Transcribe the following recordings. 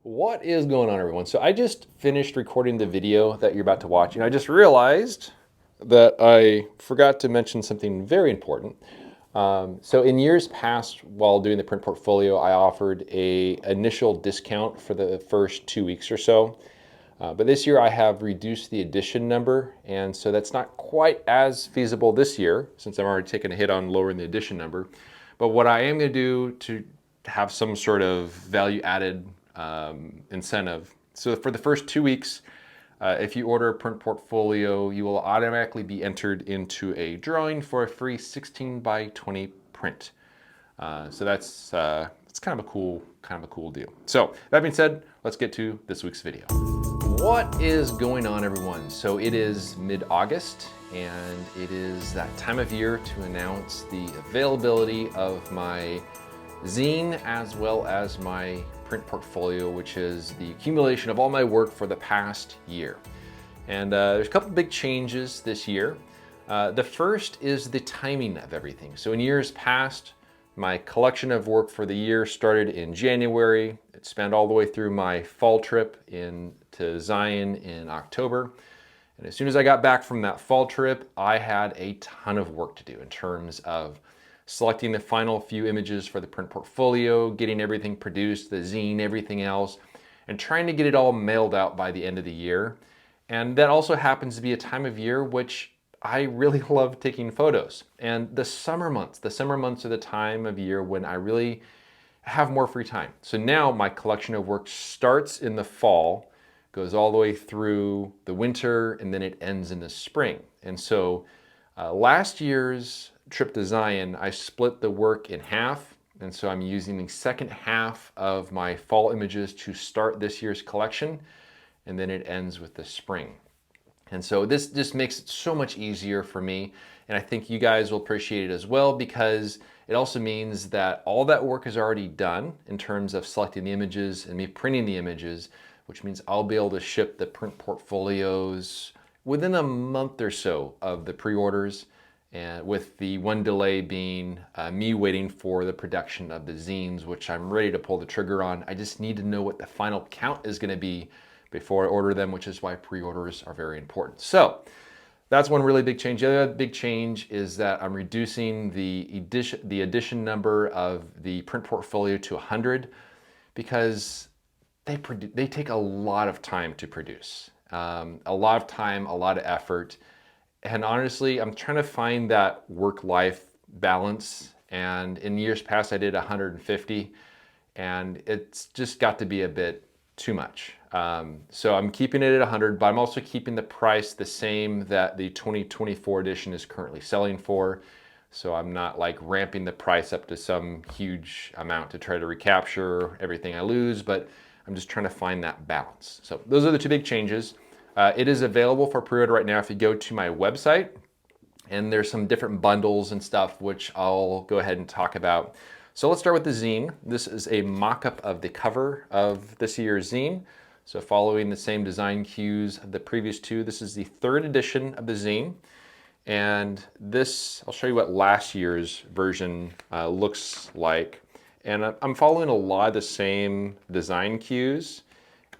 What is going on, everyone? So I just finished recording the video that you're about to watch, and I just realized that I forgot to mention something very important. So in years past, while doing the print portfolio, I offered a initial discount for the first 2 weeks or so. But this year I have reduced the edition number, and so that's not quite as feasible this year since I'm already taking a hit on lowering the edition number. But what I am going to do to have some sort of value added incentive. So for the first 2 weeks, if you order a print portfolio, you will automatically be entered into a drawing for a free 16 by 20 print. So that's kind of a cool deal. So that being said, let's get to this week's video. What is going on, everyone? So it is mid-August, and it is that time of year to announce the availability of my zine as well as my print portfolio, which is the accumulation of all my work for the past year. And there's a couple big changes this year. The first is the timing of everything. So in years past, my collection of work for the year started in January. It spanned all the way through my fall trip to Zine in October. And as soon as I got back from that fall trip, I had a ton of work to do in terms of selecting the final few images for the print portfolio, getting everything produced, the zine, everything else, and trying to get it all mailed out by the end of the year. And that also happens to be a time of year which I really love taking photos. And the summer months are the time of year when I really have more free time. So now my collection of work starts in the fall, goes all the way through the winter, and then it ends in the spring. And so last year's trip to Zion, I split the work in half. And so I'm using the second half of my fall images to start this year's collection, and then it ends with the spring. And so this just makes it so much easier for me. And I think you guys will appreciate it as well, because it also means that all that work is already done in terms of selecting the images and me printing the images, which means I'll be able to ship the print portfolios within a month or so of the pre-orders, and with the one delay being me waiting for the production of the zines, which I'm ready to pull the trigger on. I just need to know what the final count is going to be before I order them, which is why pre-orders are very important. So that's one really big change. The other big change is that I'm reducing the edition number of the print portfolio to 100, because they take a lot of time to produce. A lot of time, a lot of effort. And honestly, I'm trying to find that work-life balance. And in years past, I did 150, and it's just got to be a bit too much. So I'm keeping it at 100, but I'm also keeping the price the same that the 2024 edition is currently selling for. So I'm not like ramping the price up to some huge amount to try to recapture everything I lose, but I'm just trying to find that balance. So those are the two big changes. It is available for pre-order right now if you go to my website, and there's some different bundles and stuff which I'll go ahead and talk about. So let's start with the zine. This is a mock-up of the cover of this year's zine. So following the same design cues of the previous two, this is the third edition of the zine. And this, I'll show you what last year's version looks like. And I'm following a lot of the same design cues.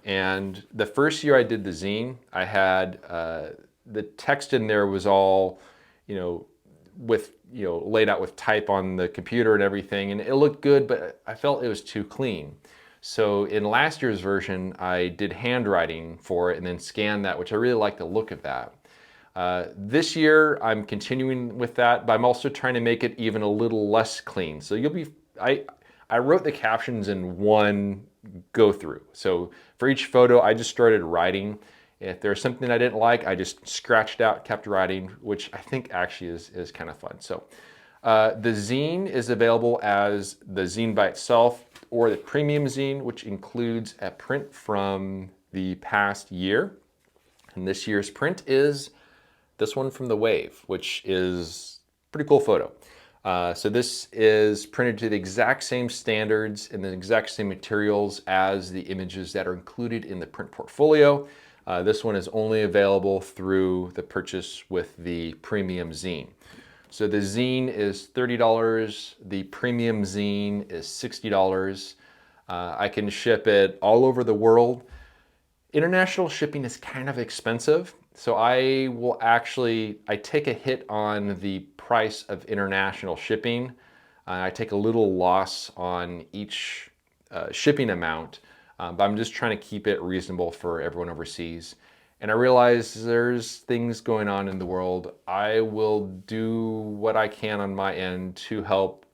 And the first year I did the zine, I had the text in there was all, laid out with type on the computer and everything, and it looked good, but I felt it was too clean. So in last year's version, I did handwriting for it and then scanned that, which I really like the look of that. This year, I'm continuing with that, but I'm also trying to make it even a little less clean. So I wrote the captions in one go through. So for each photo, I just started writing. If there's something I didn't like, I just scratched out, kept writing, which I think actually is kind of fun. So the zine is available as the zine by itself, or the premium zine, which includes a print from the past year. And this year's print is this one from the Wave, which is a pretty cool photo. So this is printed to the exact same standards and the exact same materials as the images that are included in the print portfolio. This one is only available through the purchase with the premium zine. So the zine is $30, the premium zine is $60. I can ship it all over the world. International shipping is kind of expensive, so I take a hit on the price of international shipping. I take a little loss on each shipping amount, but I'm just trying to keep it reasonable for everyone overseas. And I realize there's things going on in the world. I will do what I can on my end to help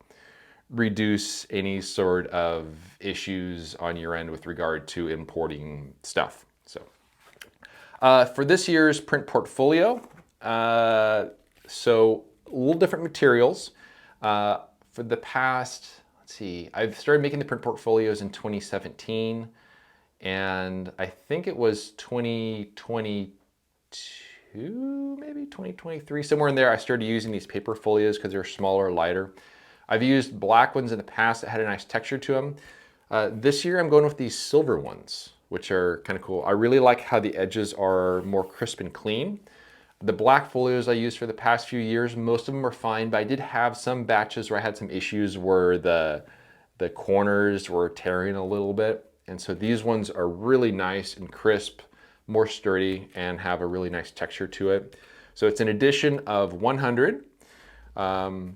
reduce any sort of issues on your end with regard to importing stuff. So for this year's print portfolio, so a little different materials. For the past, let's see, I've started making the print portfolios in 2017, and I think it was 2022, maybe 2023, somewhere in there, I started using these paper folios because they're smaller, lighter. I've used black ones in the past that had a nice texture to them. This year I'm going with these silver ones, which are kind of cool. I really like how the edges are more crisp and clean. The black folios I used for the past few years, most of them are fine, but I did have some batches where I had some issues where the corners were tearing a little bit. And so these ones are really nice and crisp, more sturdy, and have a really nice texture to it. So it's an edition of 100. Also,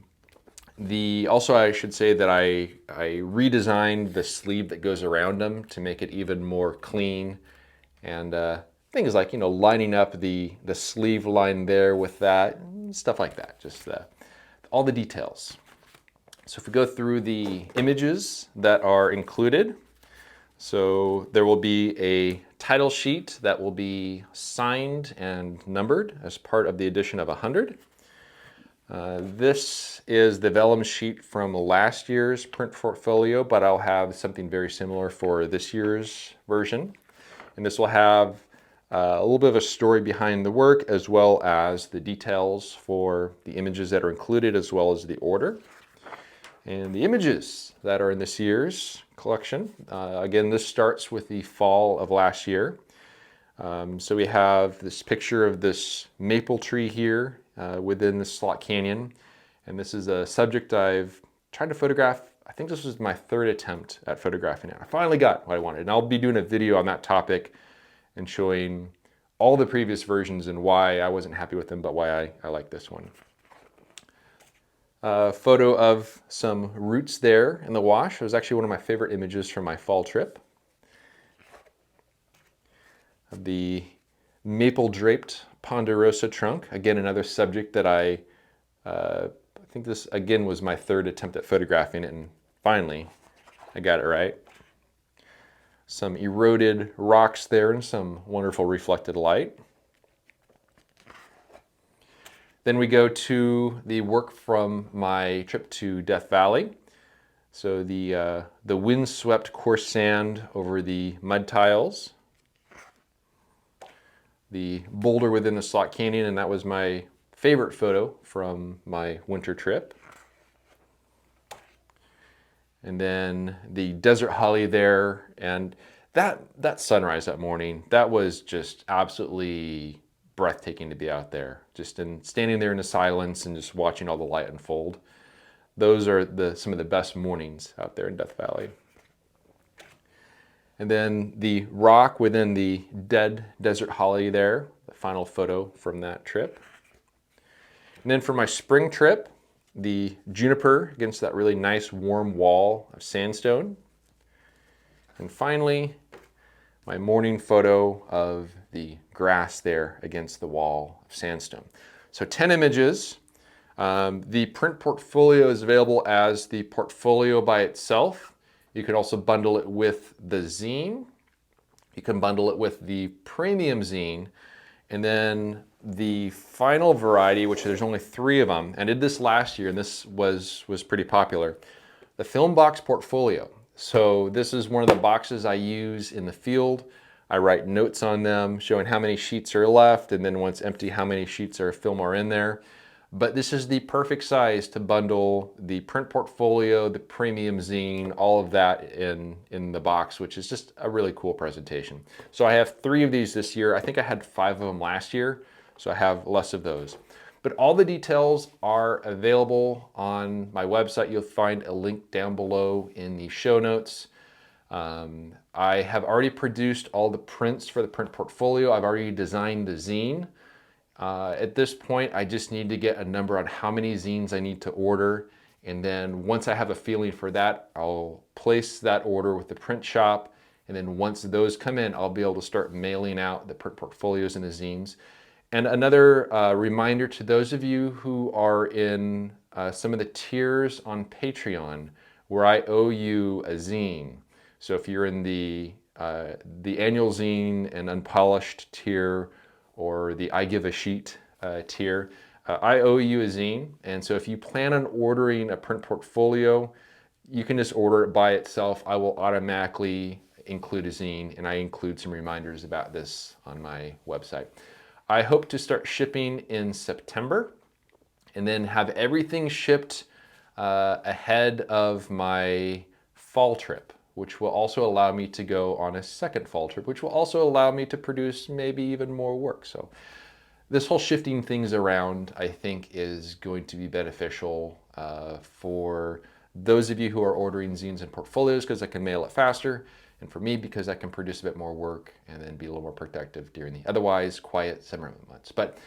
I should say that I redesigned the sleeve that goes around them to make it even more clean, and things like, you know, lining up the sleeve line there with that, stuff like that, just all the details. So if we go through the images that are included, so there will be a title sheet that will be signed and numbered as part of the edition of 100. This is the vellum sheet from last year's print portfolio, but I'll have something very similar for this year's version. And this will have a little bit of a story behind the work, as well as the details for the images that are included, as well as the order. And the images that are in this year's collection, again, this starts with the fall of last year. So we have this picture of this maple tree here within the Slot Canyon. And this is a subject I've tried to photograph. I think this was my third attempt at photographing it. I finally got what I wanted. And I'll be doing a video on that topic and showing all the previous versions and why I wasn't happy with them, but why I like this one. Photo of some roots there in the wash. It was actually one of my favorite images from my fall trip. The maple draped ponderosa trunk. Again, another subject that I think this again was my third attempt at photographing it, and finally I got it right. Some eroded rocks there and some wonderful reflected light. Then we go to the work from my trip to Death Valley. So the windswept coarse sand over the mud tiles. The boulder within the Slot Canyon, and that was my favorite photo from my winter trip. And then the desert holly there, and that sunrise that morning, that was just absolutely breathtaking to be out there, just standing there in the silence and just watching all the light unfold. Those are some of the best mornings out there in Death Valley. And then the rock within the dead desert holly there, the final photo from that trip. And then for my spring trip, the juniper against that really nice warm wall of sandstone. And finally, my morning photo of the grass there against the wall of sandstone. So 10 images. The print portfolio is available as the portfolio by itself. You can also bundle it with the zine. You can bundle it with the premium zine. And then the final variety, which there's only 3 of them, and I did this last year, and this was pretty popular, the film box portfolio. So this is one of the boxes I use in the field. I write notes on them showing how many sheets are left, and then once empty, how many sheets of film are in there. But this is the perfect size to bundle the print portfolio, the premium zine, all of that in the box, which is just a really cool presentation. So I have 3 of these this year. I think I had 5 of them last year, so I have less of those. But all the details are available on my website. You'll find a link down below in the show notes. I have already produced all the prints for the print portfolio. I've already designed the zine. At this point, I just need to get a number on how many zines I need to order. And then once I have a feeling for that, I'll place that order with the print shop. And then once those come in, I'll be able to start mailing out the print portfolios and the zines. And another reminder to those of you who are in some of the tiers on Patreon, where I owe you a zine. So if you're in the annual zine and unpolished tier, or the I give a sheet tier, I owe you a zine. And so if you plan on ordering a print portfolio, you can just order it by itself. I will automatically include a zine, and I include some reminders about this on my website. I hope to start shipping in September and then have everything shipped ahead of my fall trip, which will also allow me to go on a second fall trip, which will also allow me to produce maybe even more work. So this whole shifting things around, I think, is going to be beneficial for those of you who are ordering zines and portfolios, because I can mail it faster, and for me because I can produce a bit more work and then be a little more productive during the otherwise quiet summer months. But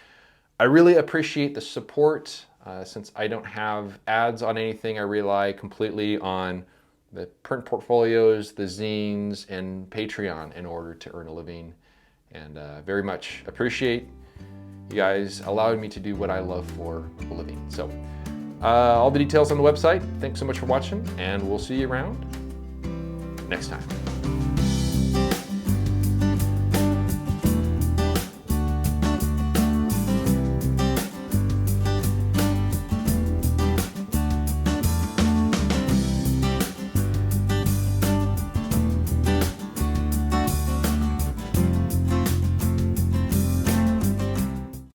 I really appreciate the support. Since I don't have ads on anything, I rely completely on the print portfolios, the zines, and Patreon in order to earn a living. And very much appreciate you guys allowing me to do what I love for a living. So all the details on the website. Thanks so much for watching, and we'll see you around next time.